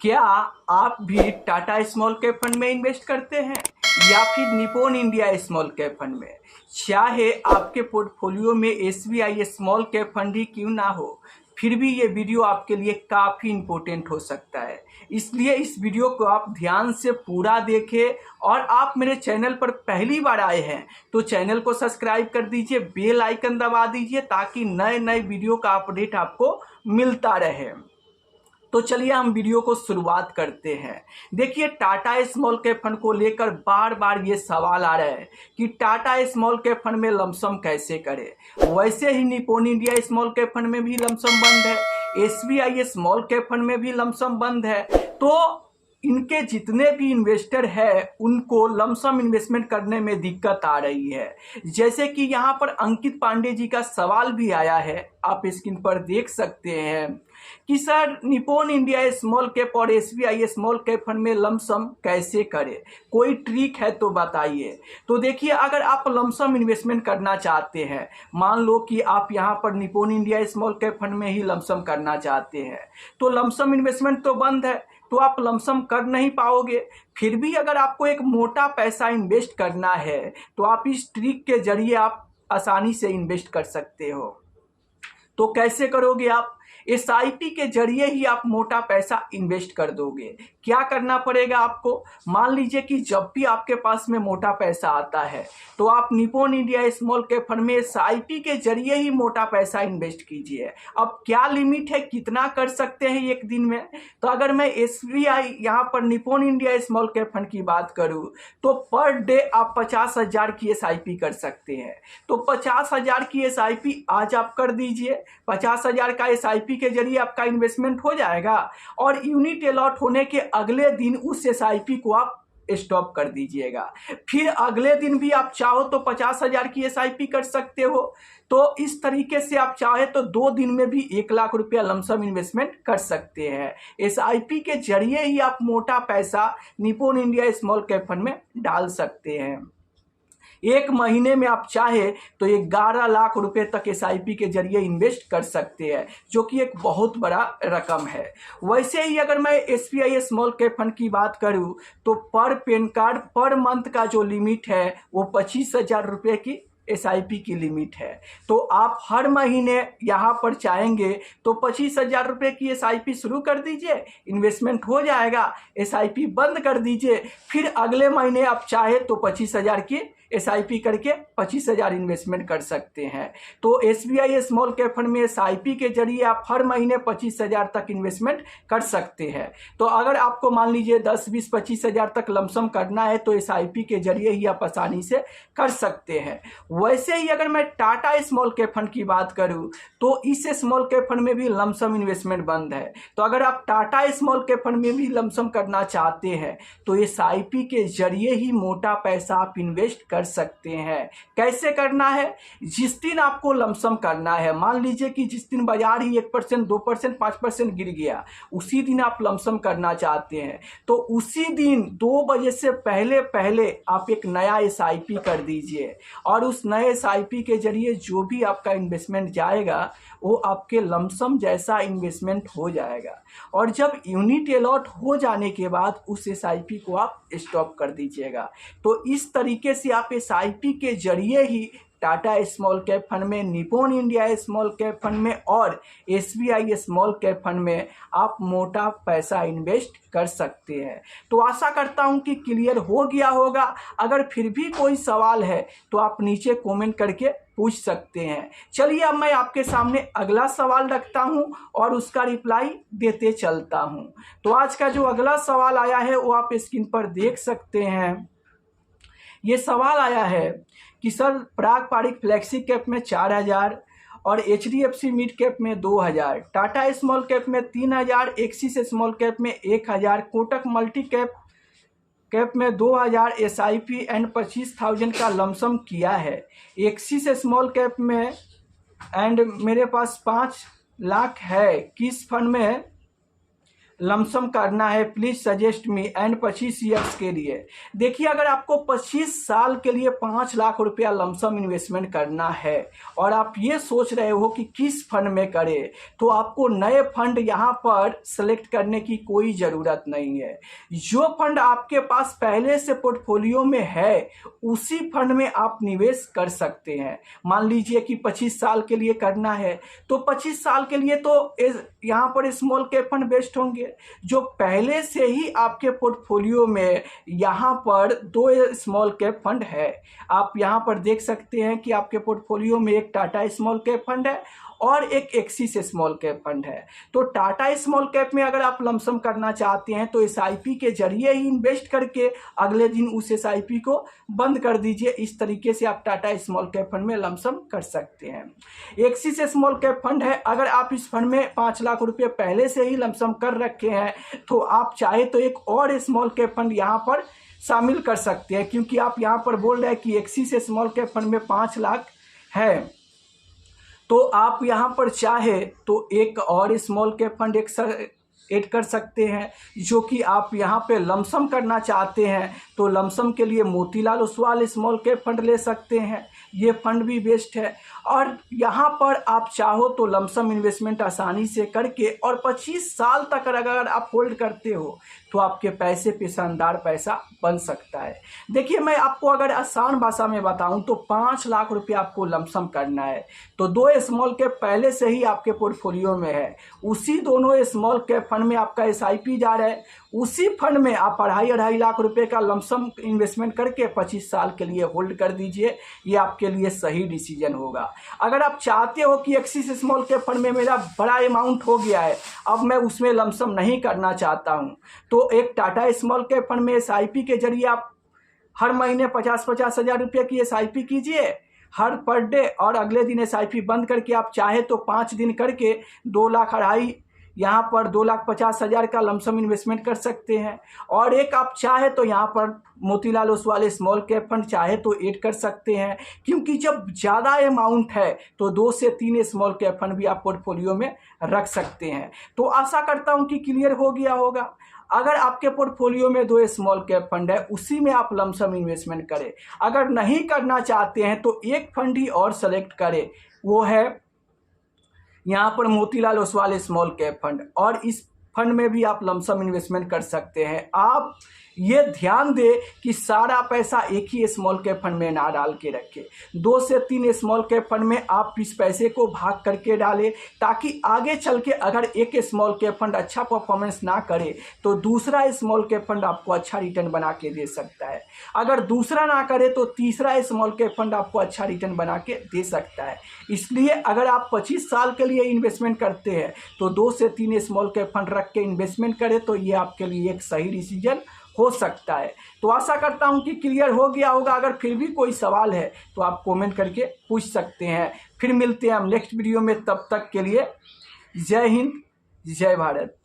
क्या आप भी टाटा स्मॉल कैप फंड में इन्वेस्ट करते हैं या फिर Nippon India small cap fund में? चाहे आपके पोर्टफोलियो में एसबीआई स्मॉल कैप फंड ही क्यों ना हो, फिर भी ये वीडियो आपके लिए काफ़ी इम्पोर्टेंट हो सकता है। इसलिए इस वीडियो को आप ध्यान से पूरा देखें और आप मेरे चैनल पर पहली बार आए हैं तो चैनल को सब्सक्राइब कर दीजिए, बेल आइकन दबा दीजिए ताकि नए नए वीडियो का अपडेट आपको मिलता रहे। तो चलिए हम वीडियो को शुरुआत करते हैं। देखिए, टाटा स्मॉल कैप फंड को लेकर बार बार ये सवाल आ रहा है कि टाटा स्मॉल कैप फंड में लमसम कैसे करें। वैसे ही Nippon India small cap fund में भी लमसम बंद है, एसबीआई स्मॉल कैप फंड में भी लमसम बंद है। तो इनके जितने भी इन्वेस्टर हैं उनको लमसम इन्वेस्टमेंट करने में दिक्कत आ रही है। जैसे कि यहाँ पर अंकित पांडे जी का सवाल भी आया है, आप स्क्रीन पर देख सकते हैं कि sir Nippon India small cap और एसबीआई स्मॉल कैप फंड में लमसम कैसे करें, कोई ट्रिक है तो बताइए। तो देखिए, अगर आप लमसम इन्वेस्टमेंट करना चाहते हैं, मान लो कि आप यहाँ पर Nippon India small cap fund में ही लमसम करना चाहते हैं, तो लमसम इन्वेस्टमेंट तो बंद है तो आप लमसम कर नहीं पाओगे। फिर भी अगर आपको एक मोटा पैसा इन्वेस्ट करना है तो आप इस ट्रिक के जरिए आप आसानी से इन्वेस्ट कर सकते हो। तो कैसे करोगे आप? एसआईपी के जरिए ही आप मोटा पैसा इन्वेस्ट कर दोगे। क्या करना पड़ेगा आपको? मान लीजिए कि जब भी आपके पास में मोटा पैसा आता है तो आप Nippon India small cap fund में एसआईपी के जरिए ही मोटा पैसा इन्वेस्ट कीजिए। अब क्या लिमिट है, कितना कर सकते हैं एक दिन में? तो अगर मैं एसबीआई यहाँ पर Nippon India small cap fund की बात करूँ तो पर डे आप 50,000 की एसआईपी कर सकते हैं। तो 50,000 की एसआईपी आज आप कर दीजिए। 50,000 का एसआईपी के जरिए आपका इन्वेस्टमेंट हो जाएगा और यूनिट अलॉट होने के अगले दिन उस एसआईपी को आप स्टॉप कर दीजिएगा। फिर अगले दिन भी आप चाहो तो 50,000 की एसआईपी कर सकते हो। तो इस तरीके से आप चाहे तो 2 दिन में भी 1 लाख रुपया लमसम इन्वेस्टमेंट कर सकते हैं। एसआईपी के जरिए ही आप मोटा पैसा Nippon India small cap fund में डाल सकते हैं। एक महीने में आप चाहे तो 11 लाख रुपए तक एसआईपी के जरिए इन्वेस्ट कर सकते हैं, जो कि एक बहुत बड़ा रकम है। वैसे ही अगर मैं एसबीआई स्मॉल कैप फंड की बात करूं तो पर पैन कार्ड पर मंथ का जो लिमिट है वो 25,000 रुपये की एसआईपी की लिमिट है। तो आप हर महीने यहाँ पर चाहेंगे तो 25,000 रुपये की एसआईपी शुरू कर दीजिए, इन्वेस्टमेंट हो जाएगा, एसआईपी बंद कर दीजिए। फिर अगले महीने आप चाहे तो 25,000 की एसआईपी करके 25,000 इन्वेस्टमेंट कर सकते हैं। तो एसबीआई स्मॉल कैप फंड में एसआईपी के जरिए आप हर महीने 25,000 तक इन्वेस्टमेंट कर सकते हैं। तो अगर आपको मान लीजिए 10, 20, 25,000 तक लमसम करना है तो एसआईपी के जरिए ही आप आसानी से कर सकते हैं। वैसे ही अगर मैं टाटा स्मॉल कैप फंड की बात करूं तो इस स्मॉल कैप फंड में भी लमसम इन्वेस्टमेंट बंद है। तो अगर आप टाटा स्मॉल कैप फंड में भी लमसम करना चाहते हैं तो एसआईपी के जरिए ही मोटा पैसा आप इन्वेस्ट कर सकते हैं। कैसे करना है? जिस दिन आपको लमसम करना है, मान लीजिए कि जिस दिन बाजार ही 1%, 2%, 5% गिर गया, उसी दिन आप लमसम करना चाहते हैं तो उसी दिन 2 बजे से पहले पहले आप एक नया एसआईपी कर दीजिए और उस नए एसआईपी के जरिए जो भी आपका इन्वेस्टमेंट जाएगा वो आपके लमसम जैसा इन्वेस्टमेंट हो जाएगा। और जब यूनिट अलॉट हो जाने के बाद उस एसआईपी को आप स्टॉप कर दीजिएगा। तो इस तरीके से आप एसआईपी के जरिए ही टाटा स्मॉल कैप फंड में, Nippon India small cap fund में और एसबीआई स्मॉल कैप फंड में आप मोटा पैसा इन्वेस्ट कर सकते हैं। तो आशा करता हूं कि क्लियर हो गया होगा। अगर फिर भी कोई सवाल है तो आप नीचे कमेंट करके पूछ सकते हैं। चलिए अब मैं आपके सामने अगला सवाल रखता हूं और उसका रिप्लाई देते चलता हूं। तो आज का जो अगला सवाल आया है वो आप स्क्रीन पर देख सकते हैं। ये सवाल आया है कि सर पारंपरिक फ्लेक्सी कैप में 4,000 और एचडीएफसी मिड कैप में 2,000, टाटा स्मॉल कैप में 3,000, एक्सिस स्मॉल कैप में 1,000, कोटक मल्टी कैप में 2,000 एसआईपी एंड 25,000 का लमसम किया है। एक्सिस स्मॉल कैप में एंड मेरे पास 5 लाख है, किस फंड में लमसम करना है, please suggest me and 25 years के लिए। देखिए, अगर आपको 25 साल के लिए 5 लाख रुपया लमसम इन्वेस्टमेंट करना है और आप ये सोच रहे हो कि किस फंड में करें, तो आपको नए फंड यहाँ पर सेलेक्ट करने की कोई ज़रूरत नहीं है। जो फंड आपके पास पहले से पोर्टफोलियो में है उसी फंड में आप निवेश कर सकते हैं। मान लीजिए कि 25 साल के लिए करना है तो 25 साल के लिए तो यहाँ पर स्मॉल कैप फंड बेस्ट होंगे। जो पहले से ही आपके पोर्टफोलियो में यहाँ पर 2 स्मॉल कैप फंड है। आप यहाँ पर देख सकते हैं कि आपके पोर्टफोलियो में एक टाटा स्मॉल कैप फंड है और एक एक्सिस स्मॉल कैप फंड है। तो टाटा स्मॉल कैप में अगर आप लमसम करना चाहते हैं तो एसआईपी के जरिए ही इन्वेस्ट करके अगले दिन उस एसआईपी को बंद कर दीजिए। इस तरीके से आप टाटा स्मॉल कैप फंड में लमसम कर सकते हैं। एक्सिस स्मॉल कैप फंड है, अगर आप इस फंड में 5 लाख रुपये पहले से ही लमसम कर रखे हैं तो आप चाहे तो एक और स्मॉल कैप फंड यहाँ पर शामिल कर सकते हैं, क्योंकि आप यहाँ पर बोल रहे हैं कि एक्सिस स्मॉल कैप फंड में 5 लाख है, तो आप यहाँ पर चाहे तो एक और स्मॉल कैप फंड ऐड कर सकते हैं। जो कि आप यहाँ पे लमसम करना चाहते हैं तो लमसम के लिए Motilal Oswal small cap fund ले सकते हैं, ये फंड भी बेस्ट है। और यहाँ पर आप चाहो तो लमसम इन्वेस्टमेंट आसानी से करके और 25 साल तक अगर आप होल्ड करते हो तो आपके पैसे पे शानदार पैसा बन सकता है। देखिए, मैं आपको अगर आसान भाषा में बताऊं तो 5 लाख रुपये आपको लमसम करना है तो 2 स्मॉल कैप पहले से ही आपके पोर्टफोलियो में है, उसी दोनों स्मॉल कैप फंड में आपका एसआईपी जा रहा है, उसी फंड में आप 2.5 लाख रुपए का लमसम इन्वेस्टमेंट करके 25 साल के लिए होल्ड कर दीजिए। ये आपके लिए सही डिसीजन होगा। अगर आप चाहते हो कि एक्सिस स्मॉल कैप फंड में मेरा बड़ा अमाउंट हो गया है, अब मैं उसमें लमसम नहीं करना चाहता हूं, तो एक टाटा स्मॉल कैप फंड में एसआईपी के जरिए आप हर महीने 50-50 हज़ार रुपये की एसआईपी कीजिए हर पर डे, और अगले दिन एसआईपी बंद करके आप चाहे तो 5 दिन करके 2 लाख 2.5 यहाँ पर 2,50,000 का लमसम इन्वेस्टमेंट कर सकते हैं। और एक आप चाहे तो यहाँ पर Motilal Oswal small cap fund चाहे तो ऐड कर सकते हैं, क्योंकि जब ज़्यादा अमाउंट है तो 2 से 3 स्मॉल कैप फंड भी आप पोर्टफोलियो में रख सकते हैं। तो आशा करता हूँ कि क्लियर हो गया होगा। अगर आपके पोर्टफोलियो में 2 स्मॉल कैप फंड है उसी में आप लमसम इन्वेस्टमेंट करें। अगर नहीं करना चाहते हैं तो एक फंड ही और सेलेक्ट करें, वो है यहाँ पर Motilal Oswal small cap fund, और इस फंड में भी आप लमसम इन्वेस्टमेंट कर सकते हैं। आप ये ध्यान दें कि सारा पैसा एक ही स्मॉल कैप फंड में ना डाल के रखें, 2 से 3 स्मॉल कैप फंड में आप इस पैसे को भाग करके डालें, ताकि आगे चल के अगर एक स्मॉल कैप फंड अच्छा परफॉर्मेंस ना करे तो दूसरा स्मॉल कैप फंड आपको अच्छा रिटर्न बना के दे सकता है। अगर दूसरा ना करे तो तीसरा स्मॉल कैप फंड आपको अच्छा रिटर्न बना के दे सकता है। इसलिए अगर आप 25 साल के लिए इन्वेस्टमेंट करते हैं तो 2 से 3 स्मॉल कैप फंड रख के इन्वेस्टमेंट करें, तो ये आपके लिए एक सही डिसीजन हो सकता है। तो आशा करता हूं कि क्लियर हो गया होगा। अगर फिर भी कोई सवाल है तो आप कमेंट करके पूछ सकते हैं। फिर मिलते हैं हम नेक्स्ट वीडियो में, तब तक के लिए जय हिंद, जय भारत।